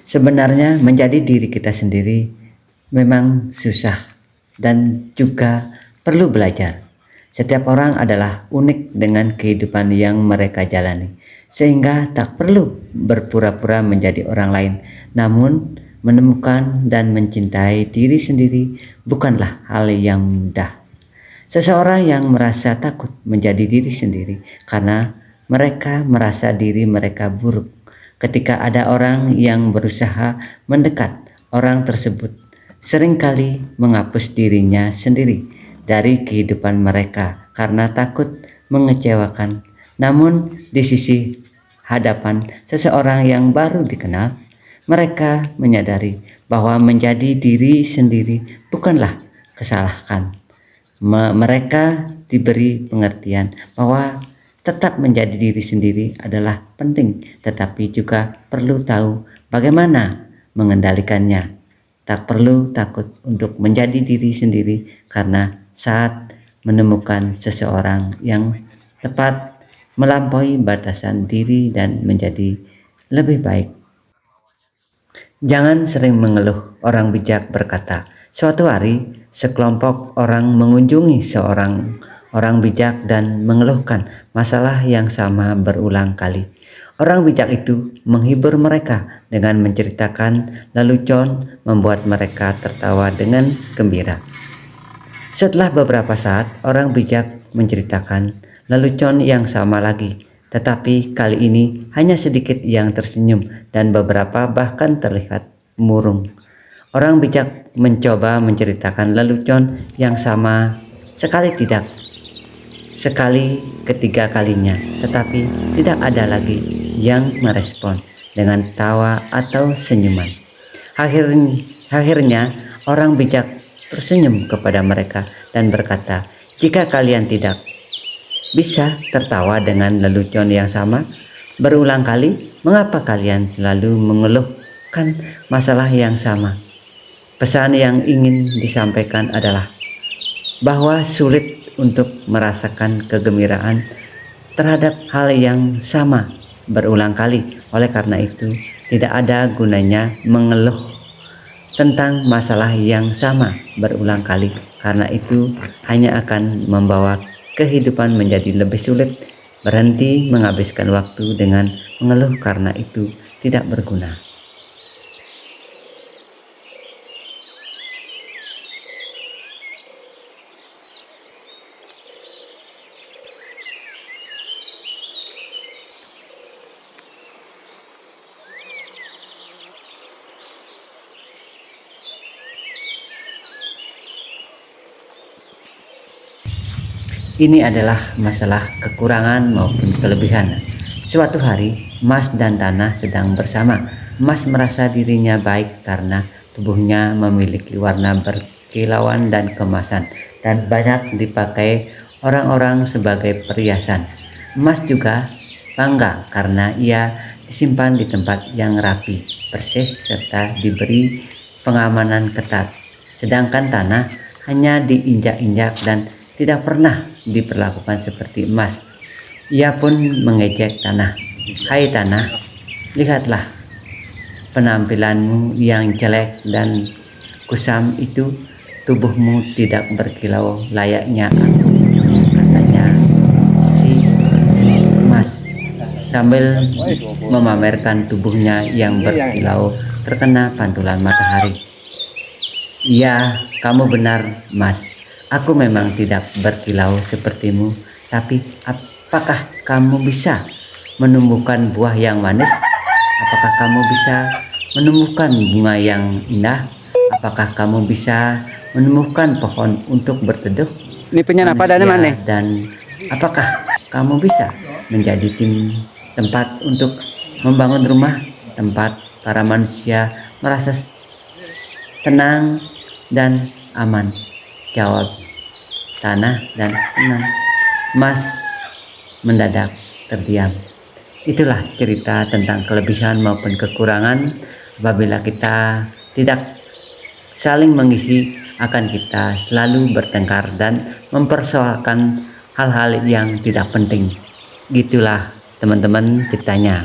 Sebenarnya menjadi diri kita sendiri memang susah dan juga perlu belajar. Setiap orang adalah unik dengan kehidupan yang mereka jalani, sehingga tak perlu berpura-pura menjadi orang lain. Namun, menemukan dan mencintai diri sendiri bukanlah hal yang mudah. Seseorang yang merasa takut menjadi diri sendiri karena mereka merasa diri mereka buruk. Ketika ada orang yang berusaha mendekat, orang tersebut seringkali menghapus dirinya sendiri dari kehidupan mereka karena takut mengecewakan. Namun di sisi hadapan seseorang yang baru dikenal, mereka menyadari bahwa menjadi diri sendiri bukanlah kesalahan. Mereka diberi pengertian bahwa tetap menjadi diri sendiri adalah penting, tetapi juga perlu tahu bagaimana mengendalikannya. Tak perlu takut untuk menjadi diri sendiri karena saat menemukan seseorang yang tepat, melampaui batasan diri dan menjadi lebih baik. Jangan sering mengeluh. Orang bijak berkata, suatu hari sekelompok orang mengunjungi seorang orang bijak dan mengeluhkan masalah yang sama berulang kali. Orang bijak itu menghibur mereka dengan menceritakan lelucon, membuat mereka tertawa dengan gembira. Setelah beberapa saat, orang bijak menceritakan lelucon yang sama lagi, tetapi kali ini hanya sedikit yang tersenyum dan beberapa bahkan terlihat murung. Orang bijak mencoba menceritakan lelucon yang sama sekali ketiga kalinya, tetapi tidak ada lagi yang merespon dengan tawa atau senyuman. Akhirnya orang bijak tersenyum kepada mereka dan berkata, jika kalian tidak bisa tertawa dengan lelucon yang sama berulang kali, mengapa kalian selalu mengeluhkan masalah yang sama? Pesan yang ingin disampaikan adalah bahwa sulit untuk merasakan kegembiraan terhadap hal yang sama berulang kali. Oleh karena itu, tidak ada gunanya mengeluh tentang masalah yang sama berulang kali, karena itu hanya akan membawa kehidupan menjadi lebih sulit. Berhenti menghabiskan waktu dengan mengeluh karena itu tidak berguna. Ini adalah masalah kekurangan maupun kelebihan. Suatu hari, Mas dan Tanah sedang bersama. Mas merasa dirinya baik karena tubuhnya memiliki warna berkilauan dan kemasan, dan banyak dipakai orang-orang sebagai perhiasan. Mas juga bangga karena ia disimpan di tempat yang rapi, bersih, serta diberi pengamanan ketat. Sedangkan Tanah hanya diinjak-injak dan tidak pernah diperlakukan seperti emas. Ia pun mengejek Tanah. Hai Tanah, lihatlah penampilanmu yang jelek dan kusam itu, tubuhmu tidak berkilau layaknya aku, katanya si emas sambil memamerkan tubuhnya yang berkilau terkena pantulan matahari. Iya, kamu benar, Mas. Aku memang tidak berkilau sepertimu, tapi apakah kamu bisa menumbuhkan buah yang manis? Apakah kamu bisa menemukan bunga yang indah? Apakah kamu bisa menemukan pohon untuk berteduh? Ini penyan apa dan mana? Dan apakah kamu bisa menjadi tempat untuk membangun rumah, tempat para manusia merasa tenang dan aman? Jawab Tanah dan tenang. Mas mendadak terdiam. Itulah cerita tentang kelebihan maupun kekurangan. Apabila kita tidak saling mengisi, akan kita selalu bertengkar dan mempersoalkan hal-hal yang tidak penting. Gitulah teman-teman ceritanya.